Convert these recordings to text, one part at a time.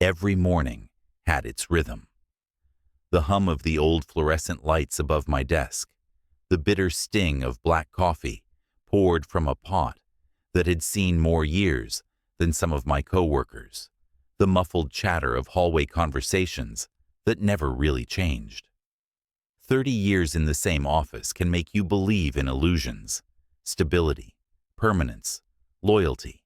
Every morning had its rhythm. The hum of the old fluorescent lights above my desk, the bitter sting of black coffee poured from a pot that had seen more years than some of my coworkers, the muffled chatter of hallway conversations that never really changed. 30 years in the same office can make you believe in illusions, stability, permanence, loyalty.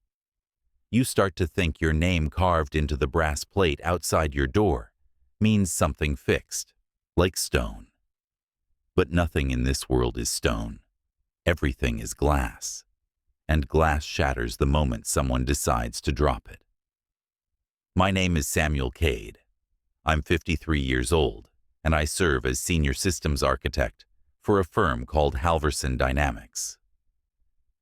You start to think your name carved into the brass plate outside your door means something fixed, like stone. But nothing in this world is stone. Everything is glass, and glass shatters the moment someone decides to drop it. My name is Samuel Cade. I'm 53 years old, and I serve as senior systems architect for a firm called Halverson Dynamics.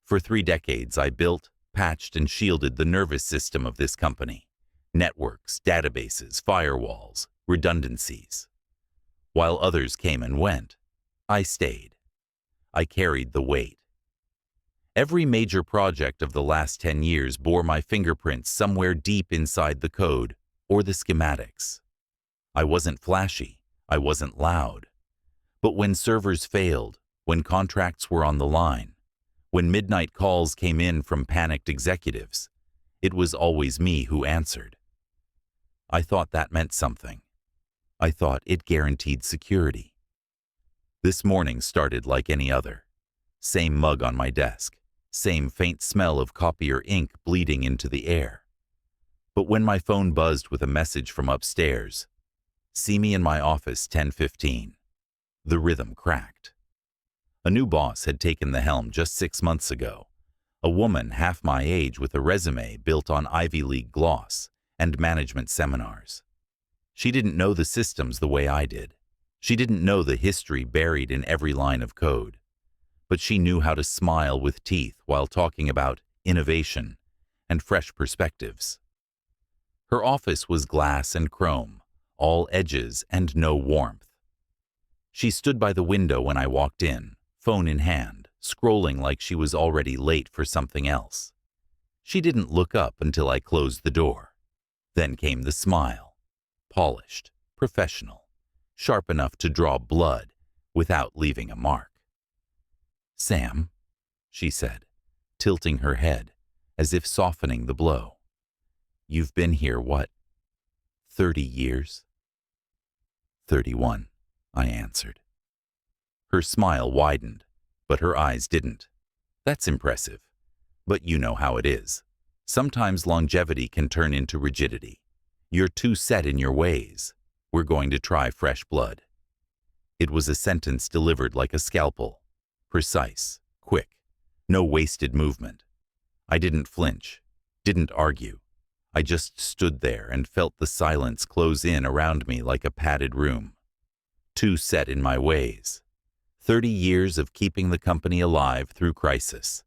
For 3 decades, I built, patched, and shielded the nervous system of this company: networks, databases, firewalls, redundancies. While others came and went, I stayed. I carried the weight. Every major project of the last 10 years bore my fingerprints somewhere deep inside the code or the schematics. I wasn't flashy, I wasn't loud. But when servers failed, when contracts were on the line, when midnight calls came in from panicked executives, it was always me who answered. I thought that meant something. I thought it guaranteed security. This morning started like any other. Same mug on my desk, same faint smell of copier ink bleeding into the air. But when my phone buzzed with a message from upstairs, "See me in my office 10:15, the rhythm cracked. A new boss had taken the helm just 6 months ago, a woman half my age with a resume built on Ivy League gloss and management seminars. She didn't know the systems the way I did. She didn't know the history buried in every line of code. But she knew how to smile with teeth while talking about innovation and fresh perspectives. Her office was glass and chrome, all edges and no warmth. She stood by the window when I walked in, phone in hand, scrolling like she was already late for something else. She didn't look up until I closed the door. Then came the smile, polished, professional, sharp enough to draw blood without leaving a mark. "Sam," she said, tilting her head as if softening the blow. "You've been here, what, 30 years?" 31, I answered. Her smile widened, but her eyes didn't. "That's impressive. But you know how it is. Sometimes longevity can turn into rigidity. You're too set in your ways. We're going to try fresh blood." It was a sentence delivered like a scalpel. Precise, quick, no wasted movement. I didn't flinch, didn't argue. I just stood there and felt the silence close in around me like a padded room. Too set in my ways. 30 years of keeping the company alive through crisis,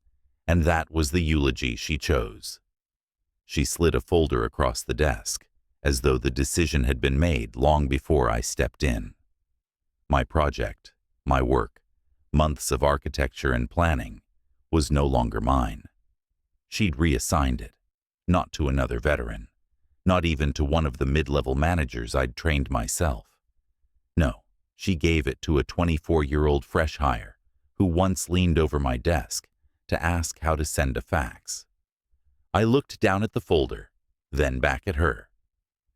and that was the eulogy she chose. She slid a folder across the desk, as though the decision had been made long before I stepped in. My project, my work, months of architecture and planning, was no longer mine. She'd reassigned it, not to another veteran, not even to one of the mid-level managers I'd trained myself. No, she gave it to a 24-year-old fresh hire who once leaned over my desk to ask how to send a fax. I looked down at the folder, then back at her.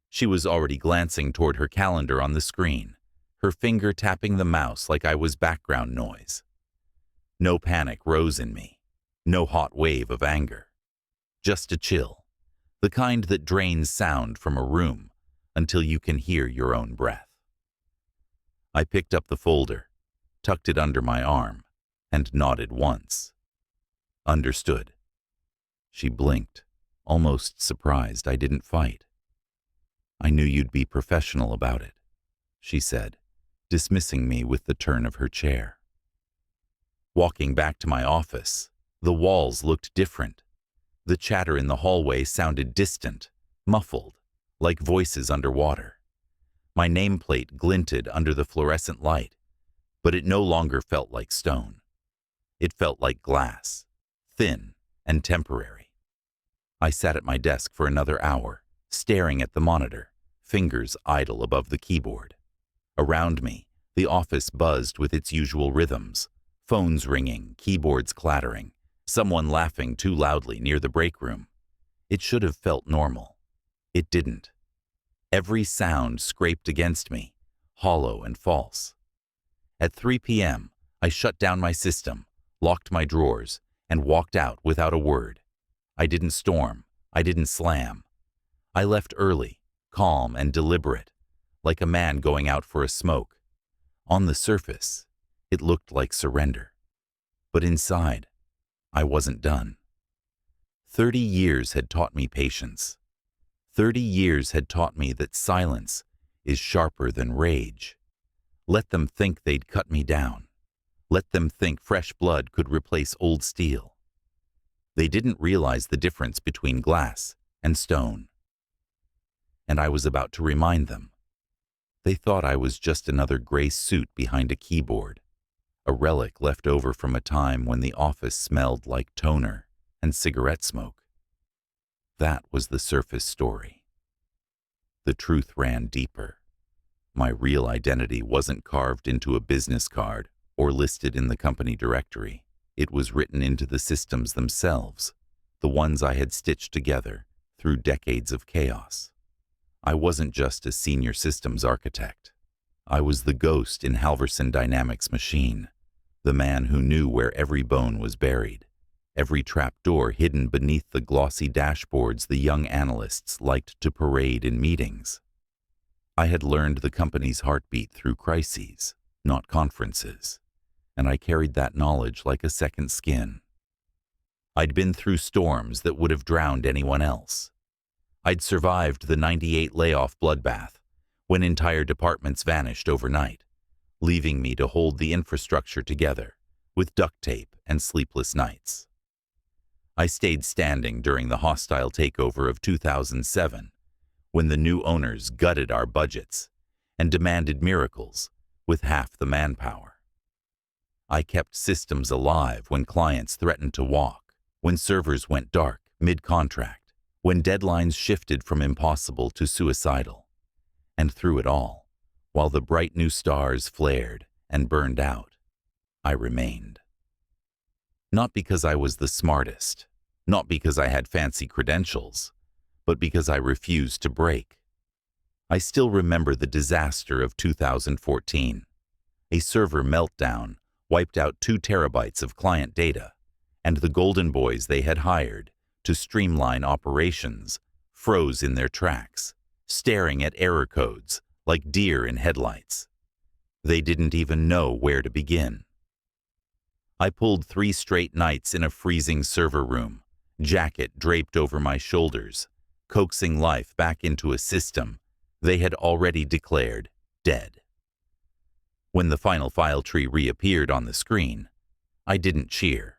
She was already glancing toward her calendar on the screen, her finger tapping the mouse like I was background noise. No panic rose in me, no hot wave of anger. Just a chill, the kind that drains sound from a room until you can hear your own breath. I picked up the folder, tucked it under my arm, and nodded once. "Understood." She blinked, almost surprised I didn't fight. "I knew you'd be professional about it," she said, dismissing me with the turn of her chair. Walking back to my office, the walls looked different. The chatter in the hallway sounded distant, muffled, like voices underwater. My nameplate glinted under the fluorescent light, but it no longer felt like stone. It felt like glass, thin and temporary. I sat at my desk for another hour, staring at the monitor, fingers idle above the keyboard. Around me, the office buzzed with its usual rhythms, phones ringing, keyboards clattering, someone laughing too loudly near the break room. It should have felt normal. It didn't. Every sound scraped against me, hollow and false. At 3 p.m., I shut down my system, locked my drawers, and walked out without a word. I didn't storm. I didn't slam. I left early, calm and deliberate, like a man going out for a smoke. On the surface, it looked like surrender. But inside, I wasn't done. 30 years had taught me patience. 30 years had taught me that silence is sharper than rage. Let them think they'd cut me down. Let them think fresh blood could replace old steel. They didn't realize the difference between glass and stone. And I was about to remind them. They thought I was just another gray suit behind a keyboard, a relic left over from a time when the office smelled like toner and cigarette smoke. That was the surface story. The truth ran deeper. My real identity wasn't carved into a business card or listed in the company directory. It was written into the systems themselves, the ones I had stitched together through decades of chaos. I wasn't just a senior systems architect. I was the ghost in Halverson Dynamics' machine, the man who knew where every bone was buried, every trapdoor hidden beneath the glossy dashboards the young analysts liked to parade in meetings. I had learned the company's heartbeat through crises, not conferences, and I carried that knowledge like a second skin. I'd been through storms that would have drowned anyone else. I'd survived the '98 layoff bloodbath, when entire departments vanished overnight, leaving me to hold the infrastructure together with duct tape and sleepless nights. I stayed standing during the hostile takeover of 2007, when the new owners gutted our budgets and demanded miracles with half the manpower. I kept systems alive when clients threatened to walk, when servers went dark mid-contract, when deadlines shifted from impossible to suicidal. And through it all, while the bright new stars flared and burned out, I remained. Not because I was the smartest, not because I had fancy credentials, but because I refused to break. I still remember the disaster of 2014. A server meltdown wiped out 2 terabytes of client data, and the golden boys they had hired to streamline operations froze in their tracks, staring at error codes like deer in headlights. They didn't even know where to begin. I pulled 3 straight nights in a freezing server room, jacket draped over my shoulders, coaxing life back into a system they had already declared dead. When the final file tree reappeared on the screen, I didn't cheer.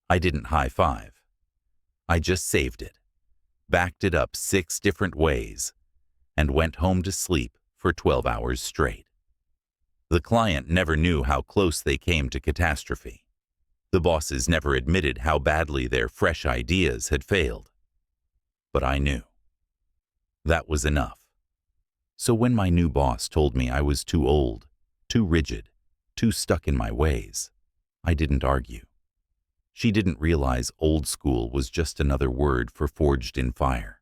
I didn't high-five. I just saved it, backed it up 6 different ways, and went home to sleep for 12 hours straight. The client never knew how close they came to catastrophe. The bosses never admitted how badly their fresh ideas had failed. But I knew. That was enough. So when my new boss told me I was too old, too rigid, too stuck in my ways, I didn't argue. She didn't realize old school was just another word for forged in fire.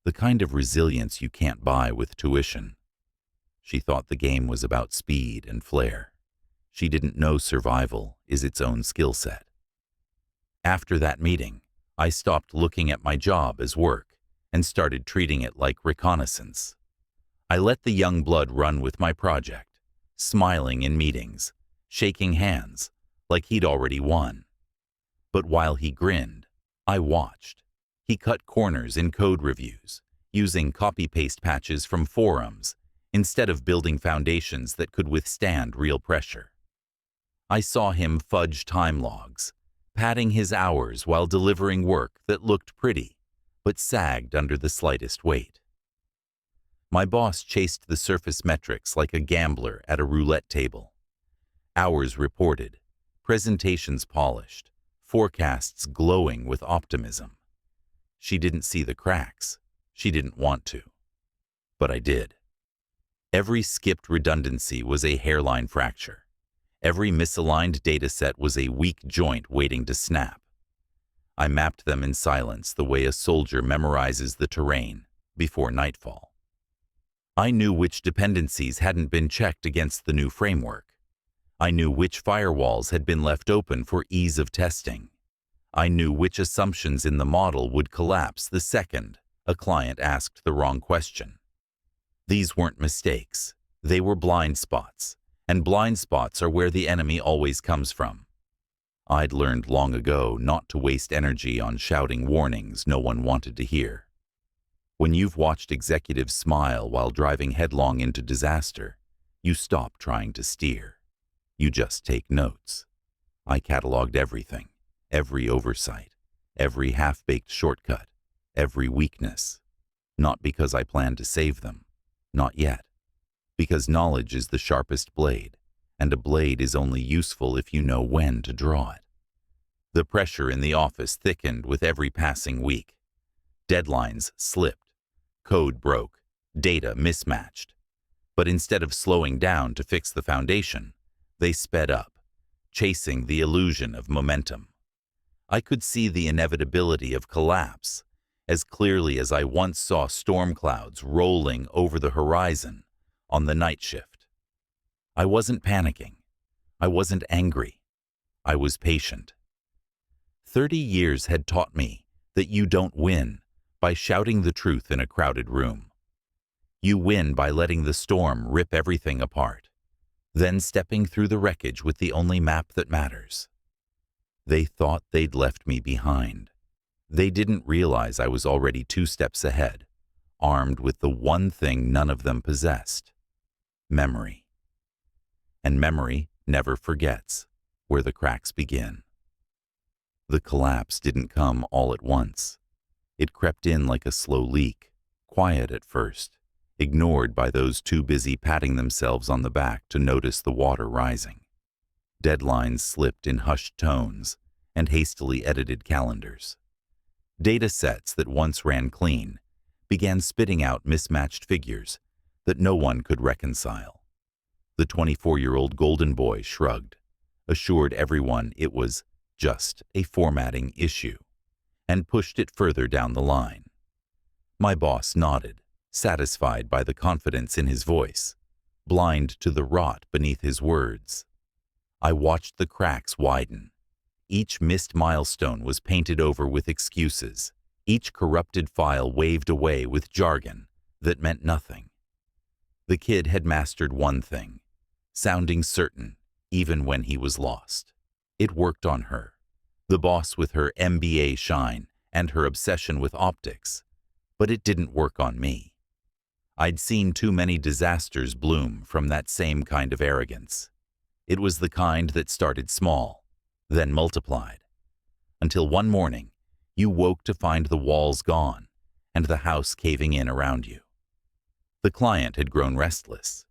The kind of resilience you can't buy with tuition. She thought the game was about speed and flair. She didn't know survival is its own skill set. After that meeting, I stopped looking at my job as work and started treating it like reconnaissance. I let the young blood run with my project, smiling in meetings, shaking hands like he'd already won. But while he grinned, I watched. He cut corners in code reviews, using copy-paste patches from forums instead of building foundations that could withstand real pressure. I saw him fudge time logs, padding his hours while delivering work that looked pretty, but sagged under the slightest weight. My boss chased the surface metrics like a gambler at a roulette table. Hours reported, presentations polished, forecasts glowing with optimism. She didn't see the cracks, She didn't want to, but I did. Every skipped redundancy was a hairline fracture. Every misaligned dataset was a weak joint waiting to snap. I mapped them in silence the way a soldier memorizes the terrain before nightfall. I knew which dependencies hadn't been checked against the new framework. I knew which firewalls had been left open for ease of testing. I knew which assumptions in the model would collapse the second a client asked the wrong question. These weren't mistakes. They were blind spots, and blind spots are where the enemy always comes from. I'd learned long ago not to waste energy on shouting warnings no one wanted to hear. When you've watched executives smile while driving headlong into disaster, you stop trying to steer. You just take notes. I cataloged everything, every oversight, every half-baked shortcut, every weakness. Not because I planned to save them. Not yet. Because knowledge is the sharpest blade, and a blade is only useful if you know when to draw it. The pressure in the office thickened with every passing week. Deadlines slipped. Code broke. Data mismatched. But instead of slowing down to fix the foundation, they sped up, chasing the illusion of momentum. I could see the inevitability of collapse as clearly as I once saw storm clouds rolling over the horizon on the night shift. I wasn't panicking. I wasn't angry. I was patient. 30 years had taught me that you don't win by shouting the truth in a crowded room. You win by letting the storm rip everything apart, then stepping through the wreckage with the only map that matters. They thought they'd left me behind. They didn't realize I was already 2 steps ahead, armed with the one thing none of them possessed: memory. And memory never forgets where the cracks begin. The collapse didn't come all at once. It crept in like a slow leak, quiet at first, ignored by those too busy patting themselves on the back to notice the water rising. Deadlines slipped in hushed tones and hastily edited calendars. Data sets that once ran clean began spitting out mismatched figures that no one could reconcile. The 24-year-old golden boy shrugged, assured everyone it was just a formatting issue, and pushed it further down the line. My boss nodded, satisfied by the confidence in his voice, blind to the rot beneath his words. I watched the cracks widen. Each missed milestone was painted over with excuses. Each corrupted file waved away with jargon that meant nothing. The kid had mastered one thing, sounding certain even when he was lost. It worked on her, the boss with her MBA shine and her obsession with optics, but it didn't work on me. I'd seen too many disasters bloom from that same kind of arrogance. It was the kind that started small, then multiplied, until one morning you woke to find the walls gone and the house caving in around you. The client had grown restless,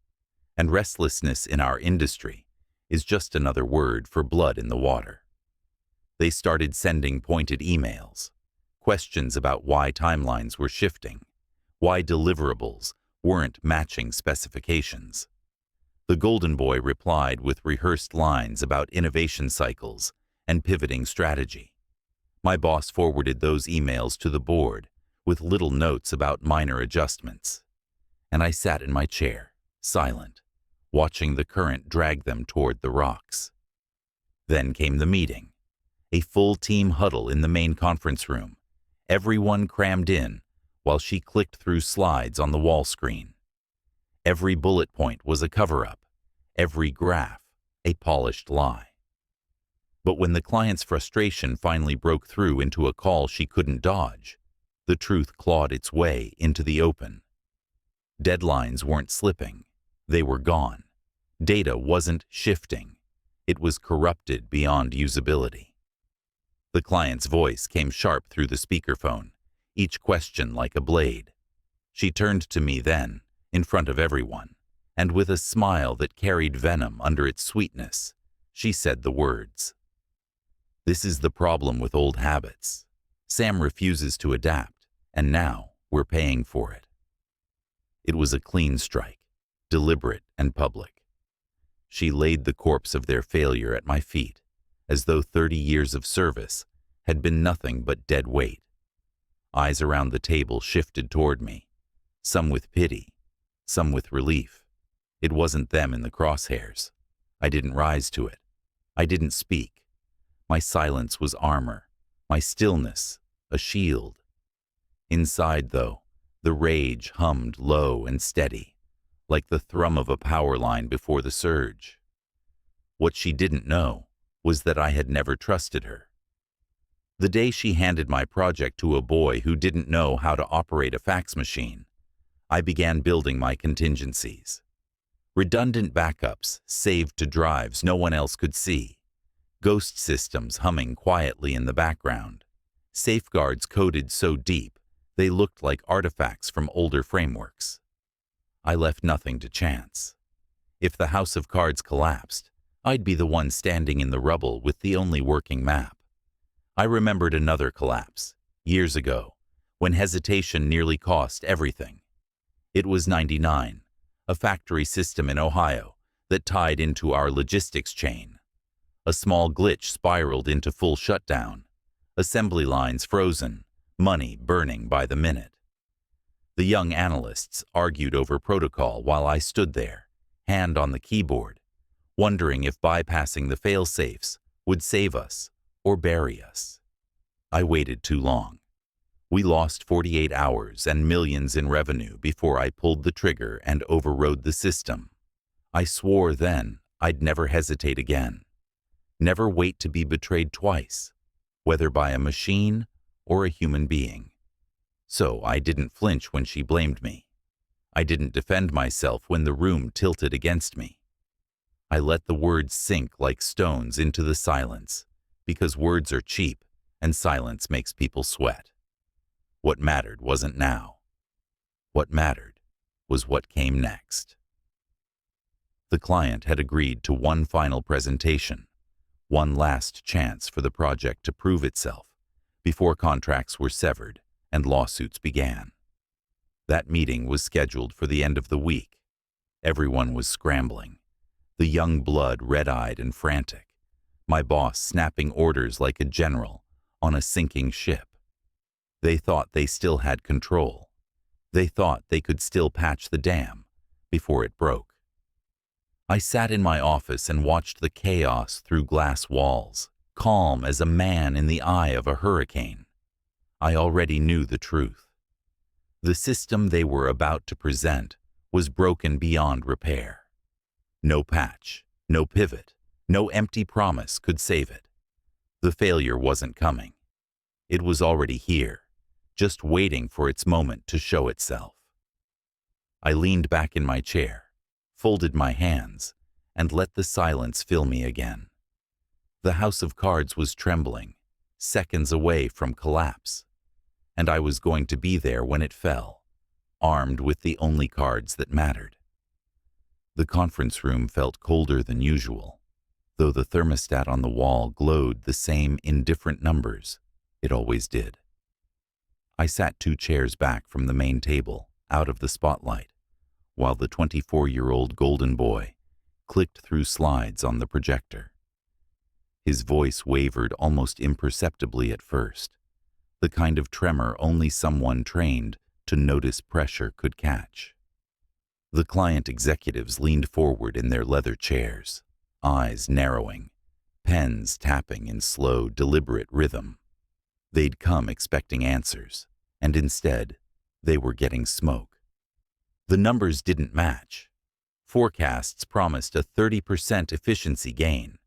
and restlessness in our industry is just another word for blood in the water. They started sending pointed emails, questions about why timelines were shifting, why deliverables weren't matching specifications. The golden boy replied with rehearsed lines about innovation cycles and pivoting strategy. My boss forwarded those emails to the board with little notes about minor adjustments. And I sat in my chair, silent, watching the current drag them toward the rocks. Then came the meeting, a full team huddle in the main conference room, everyone crammed in while she clicked through slides on the wall screen. Every bullet point was a cover-up, every graph a polished lie. But when the client's frustration finally broke through into a call she couldn't dodge, the truth clawed its way into the open. Deadlines weren't slipping, they were gone. Data wasn't shifting, it was corrupted beyond usability. The client's voice came sharp through the speakerphone, each question like a blade. She turned to me then, in front of everyone, and with a smile that carried venom under its sweetness, she said the words. This is the problem with old habits. Sam refuses to adapt, and now We're paying for it. It was a clean strike, deliberate and public. She laid the corpse of their failure at my feet, as though 30 years of service had been nothing but dead weight. Eyes around the table shifted toward me, some with pity, some with relief. It wasn't them in the crosshairs. I didn't rise to it. I didn't speak. My silence was armor, my stillness a shield. Inside, though, the rage hummed low and steady, like the thrum of a power line before the surge. What she didn't know was that I had never trusted her. The day she handed my project to a boy who didn't know how to operate a fax machine, I began building my contingencies. Redundant backups saved to drives no one else could see, ghost systems humming quietly in the background, safeguards coded so deep they looked like artifacts from older frameworks. I left nothing to chance. If the house of cards collapsed, I'd be the one standing in the rubble with the only working map. I remembered another collapse, years ago, when hesitation nearly cost everything. It was 99, a factory system in Ohio that tied into our logistics chain. A small glitch spiraled into full shutdown, assembly lines frozen, money burning by the minute. The young analysts argued over protocol while I stood there, hand on the keyboard, wondering if bypassing the fail-safes would save us or bury us. I waited too long. We lost 48 hours and millions in revenue before I pulled the trigger and overrode the system. I swore then I'd never hesitate again. Never wait to be betrayed twice, whether by a machine or a human being. So I didn't flinch when she blamed me. I didn't defend myself when the room tilted against me. I let the words sink like stones into the silence, because words are cheap and silence makes people sweat. What mattered wasn't now. What mattered was what came next. The client had agreed to one final presentation, one last chance for the project to prove itself before contracts were severed and lawsuits began. That meeting was scheduled for the end of the week. Everyone was scrambling, the young blood red-eyed and frantic, my boss snapping orders like a general on a sinking ship. They thought they still had control. They thought they could still patch the dam before it broke. I sat in my office and watched the chaos through glass walls, calm as a man in the eye of a hurricane. I already knew the truth. The system they were about to present was broken beyond repair. No patch, no pivot, no empty promise could save it. The failure wasn't coming. It was already here, just waiting for its moment to show itself. I leaned back in my chair, folded my hands, and let the silence fill me again. The house of cards was trembling, seconds away from collapse, and I was going to be there when it fell, armed with the only cards that mattered. The conference room felt colder than usual, though the thermostat on the wall glowed the same indifferent numbers it always did. I sat 2 chairs back from the main table, out of the spotlight, while the 24-year-old golden boy clicked through slides on the projector. His voice wavered almost imperceptibly at first, the kind of tremor only someone trained to notice pressure could catch. The client executives leaned forward in their leather chairs, eyes narrowing, pens tapping in slow, deliberate rhythm. They'd come expecting answers, and instead, they were getting smoke. The numbers didn't match. Forecasts promised a 30% efficiency gain,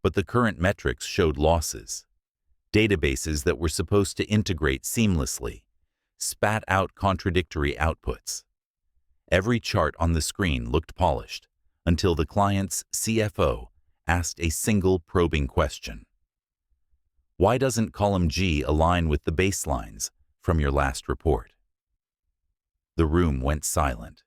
but the current metrics showed losses. Databases that were supposed to integrate seamlessly spat out contradictory outputs. Every chart on the screen looked polished until the client's CFO asked a single probing question. Why doesn't column G align with the baselines from your last report? The room went silent.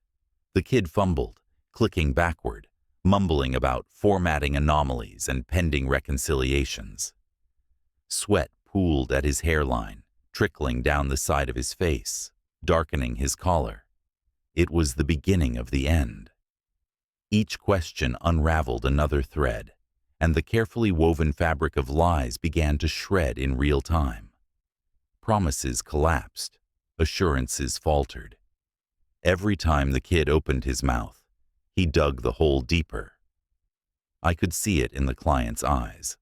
The kid fumbled, clicking backward, mumbling about formatting anomalies and pending reconciliations. Sweat pooled at his hairline, trickling down the side of his face, darkening his collar. It was the beginning of the end. Each question unraveled another thread, and the carefully woven fabric of lies began to shred in real time. Promises collapsed, assurances faltered. Every time the kid opened his mouth, he dug the hole deeper. I could see it in the client's eyes.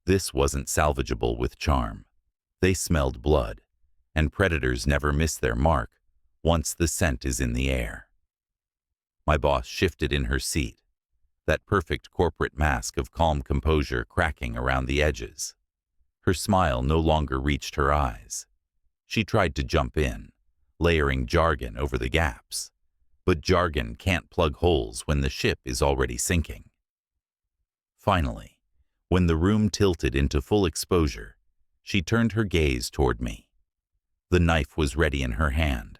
This wasn't salvageable with charm. They smelled blood, and predators never miss their mark once the scent is in the air. My boss shifted in her seat, that perfect corporate mask of calm composure cracking around the edges. Her smile no longer reached her eyes. She tried to jump in, layering jargon over the gaps. But jargon can't plug holes when the ship is already sinking. Finally, when the room tilted into full exposure, she turned her gaze toward me. The knife was ready in her hand,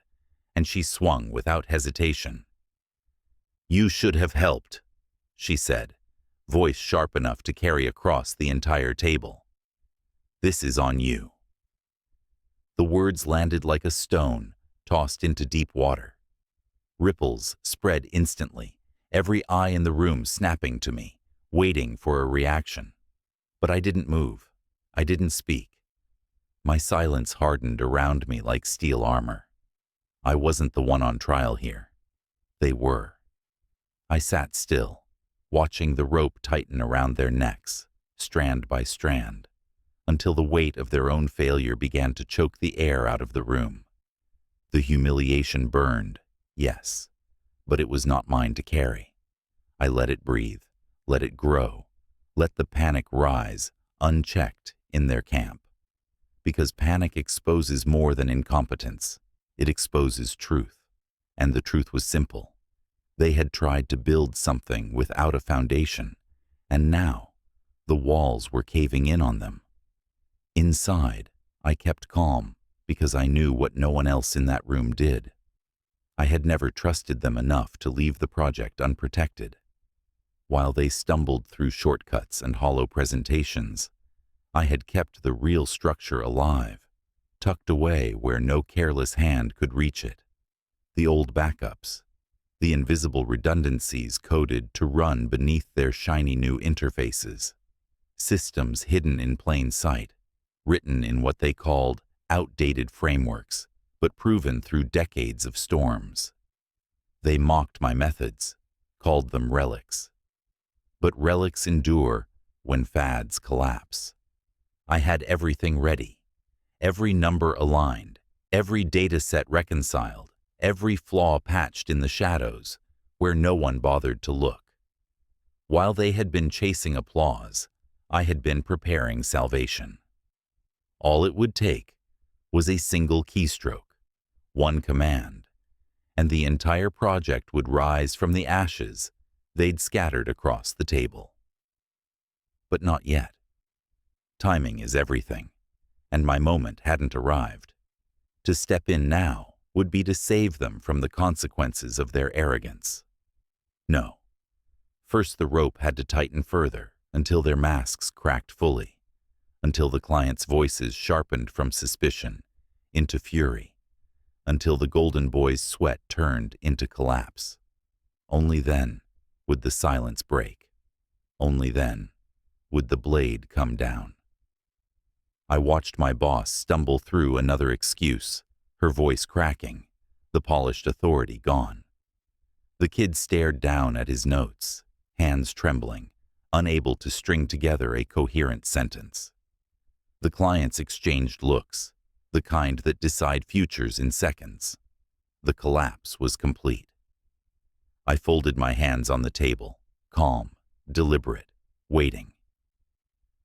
and she swung without hesitation. "You should have helped," she said, voice sharp enough to carry across the entire table. "This is on you." The words landed like a stone tossed into deep water. Ripples spread instantly, every eye in the room snapping to me, waiting for a reaction. But I didn't move. I didn't speak. My silence hardened around me like steel armor. I wasn't the one on trial here. They were. I sat still, watching the rope tighten around their necks, strand by strand, until the weight of their own failure began to choke the air out of the room. The humiliation burned, yes, but it was not mine to carry. I let it breathe, let it grow, let the panic rise, unchecked, in their camp. Because panic exposes more than incompetence. It exposes truth. And the truth was simple. They had tried to build something without a foundation, and now the walls were caving in on them. Inside, I kept calm because I knew what no one else in that room did. I had never trusted them enough to leave the project unprotected. While they stumbled through shortcuts and hollow presentations, I had kept the real structure alive, tucked away where no careless hand could reach it. The old backups, the invisible redundancies coded to run beneath their shiny new interfaces. Systems hidden in plain sight, written in what they called outdated frameworks, but proven through decades of storms. They mocked my methods, called them relics. But relics endure when fads collapse. I had everything ready, every number aligned, every data set reconciled, every flaw patched in the shadows, where no one bothered to look. While they had been chasing applause, I had been preparing salvation. All it would take was a single keystroke, one command, and the entire project would rise from the ashes they'd scattered across the table. But not yet. Timing is everything, and my moment hadn't arrived. To step in now would be to save them from the consequences of their arrogance. No. First the rope had to tighten further until their masks cracked fully, until the client's voices sharpened from suspicion into fury, until the golden boy's sweat turned into collapse. Only then would the silence break. Only then would the blade come down. I watched my boss stumble through another excuse, her voice cracking, the polished authority gone. The kid stared down at his notes, hands trembling, unable to string together a coherent sentence. The clients exchanged looks, the kind that decide futures in seconds. The collapse was complete. I folded my hands on the table, calm, deliberate, waiting.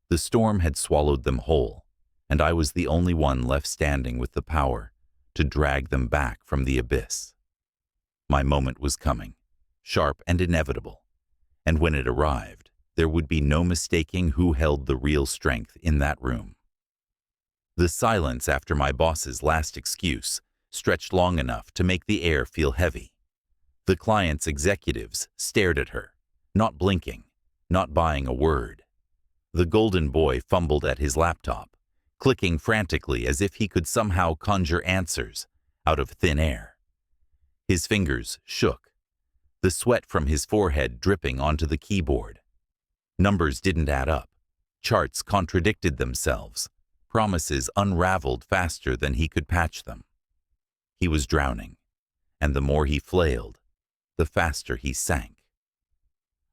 The storm had swallowed them whole, and I was the only one left standing with the power to drag them back from the abyss. My moment was coming, sharp and inevitable, and when it arrived, there would be no mistaking who held the real strength in that room. The silence after my boss's last excuse stretched long enough to make the air feel heavy. The client's executives stared at her, not blinking, not buying a word. The golden boy fumbled at his laptop, clicking frantically as if he could somehow conjure answers out of thin air. His fingers shook, the sweat from his forehead dripping onto the keyboard. Numbers didn't add up. Charts contradicted themselves. Promises unraveled faster than he could patch them. He was drowning, and the more he flailed, the faster he sank.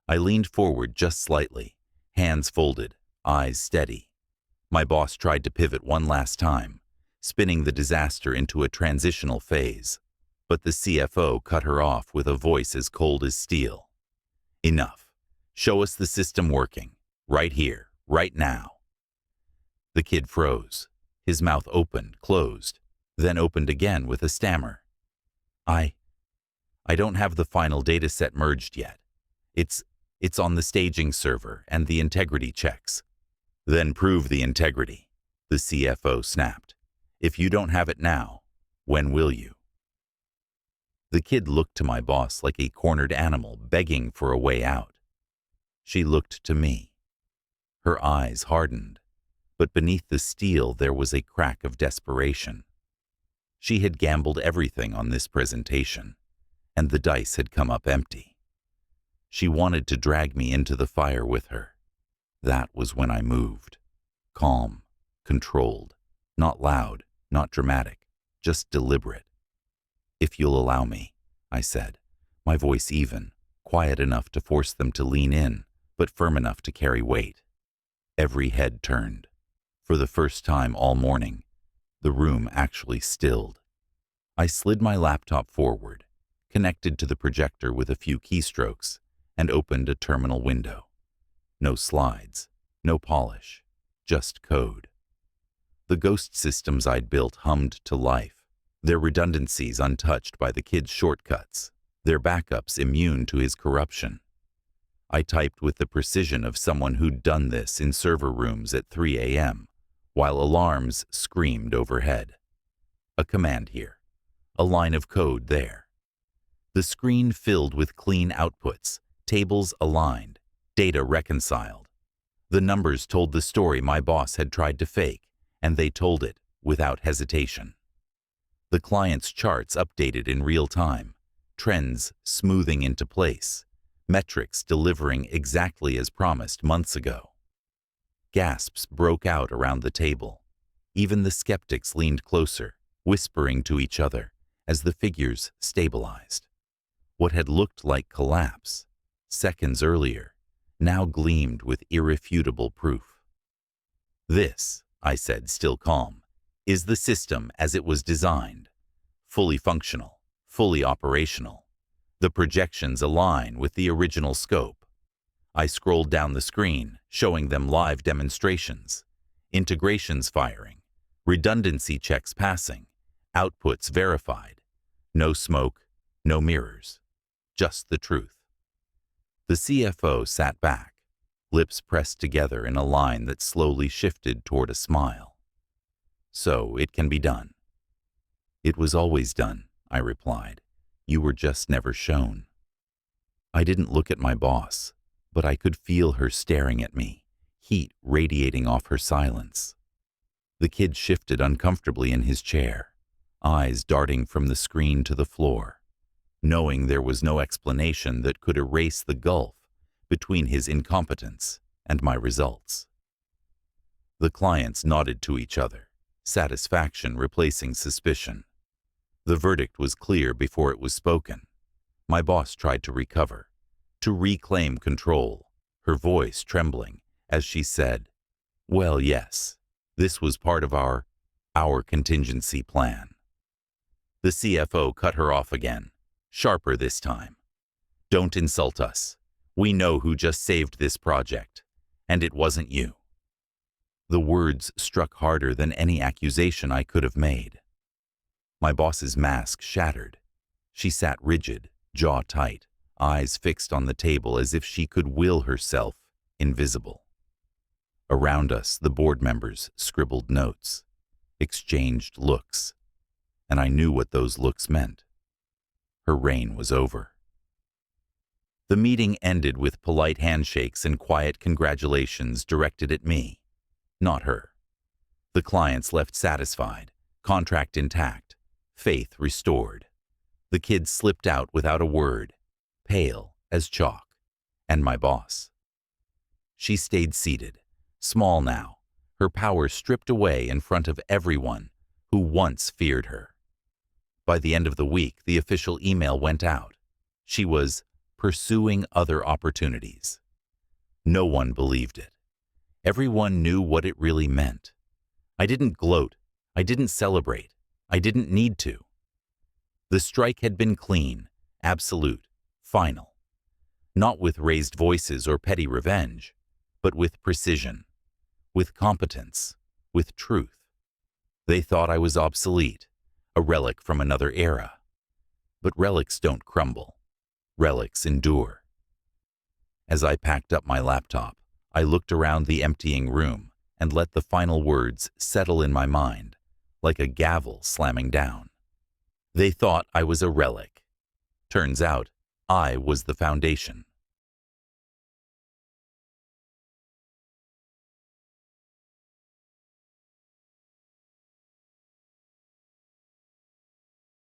I leaned forward just slightly, hands folded, eyes steady. My boss tried to pivot one last time, spinning the disaster into a transitional phase, but the CFO cut her off with a voice as cold as steel. Enough. Show us the system working. Right here, right now. The kid froze. His mouth opened, closed, then opened again with a stammer. I don't have the final data set merged yet. It's on the staging server and the integrity checks. Then prove the integrity, the CFO snapped. If you don't have it now, when will you? The kid looked to my boss like a cornered animal begging for a way out. She looked to me. Her eyes hardened, but beneath the steel there was a crack of desperation. She had gambled everything on this presentation, and the dice had come up empty. She wanted to drag me into the fire with her. That was when I moved. Calm, controlled, not loud, not dramatic, just deliberate. If you'll allow me, I said, my voice even, quiet enough to force them to lean in, but firm enough to carry weight. Every head turned. For the first time all morning, the room actually stilled. I slid my laptop forward, connected to the projector with a few keystrokes, and opened a terminal window. No slides, no polish, just code. The ghost systems I'd built hummed to life, their redundancies untouched by the kid's shortcuts, their backups immune to his corruption. I typed with the precision of someone who'd done this in server rooms at 3 a.m., while alarms screamed overhead. A command here, a line of code there. The screen filled with clean outputs, tables aligned, data reconciled. The numbers told the story my boss had tried to fake, and they told it without hesitation. The client's charts updated in real time, trends smoothing into place, metrics delivering exactly as promised months ago. Gasps broke out around the table. Even the skeptics leaned closer, whispering to each other as the figures stabilized. What had looked like collapse seconds earlier now gleamed with irrefutable proof. This, I said, still calm, is the system as it was designed. Fully functional, fully operational. The projections align with the original scope. I scrolled down the screen, showing them live demonstrations. Integrations firing, redundancy checks passing, outputs verified. No smoke, no mirrors. Just the truth. The CFO sat back, lips pressed together in a line that slowly shifted toward a smile. So it can be done. It was always done, I replied. You were just never shown. I didn't look at my boss, but I could feel her staring at me, heat radiating off her silence. The kid shifted uncomfortably in his chair, eyes darting from the screen to the floor, knowing there was no explanation that could erase the gulf between his incompetence and my results. The clients nodded to each other, satisfaction replacing suspicion. The verdict was clear before it was spoken. My boss tried to recover, to reclaim control, her voice trembling as she said, "Well, yes, this was part of our contingency plan." The CFO cut her off again, sharper this time. "Don't insult us. We know who just saved this project, and it wasn't you." The words struck harder than any accusation I could have made. My boss's mask shattered. She sat rigid, jaw tight, eyes fixed on the table as if she could will herself invisible. Around us, the board members scribbled notes, exchanged looks, and I knew what those looks meant. Her reign was over. The meeting ended with polite handshakes and quiet congratulations directed at me, not her. The clients left satisfied, contract intact, faith restored. The kid slipped out without a word, pale as chalk, and my boss. She stayed seated, small now, her power stripped away in front of everyone who once feared her. By the end of the week, the official email went out. She was pursuing other opportunities. No one believed it. Everyone knew what it really meant. I didn't gloat. I didn't celebrate. I didn't need to. The strike had been clean, absolute, final. Not with raised voices or petty revenge, but with precision, with competence, with truth. They thought I was obsolete, a relic from another era. But relics don't crumble. Relics endure. As I packed up my laptop, I looked around the emptying room and let the final words settle in my mind, like a gavel slamming down. They thought I was a relic. Turns out, I was the foundation.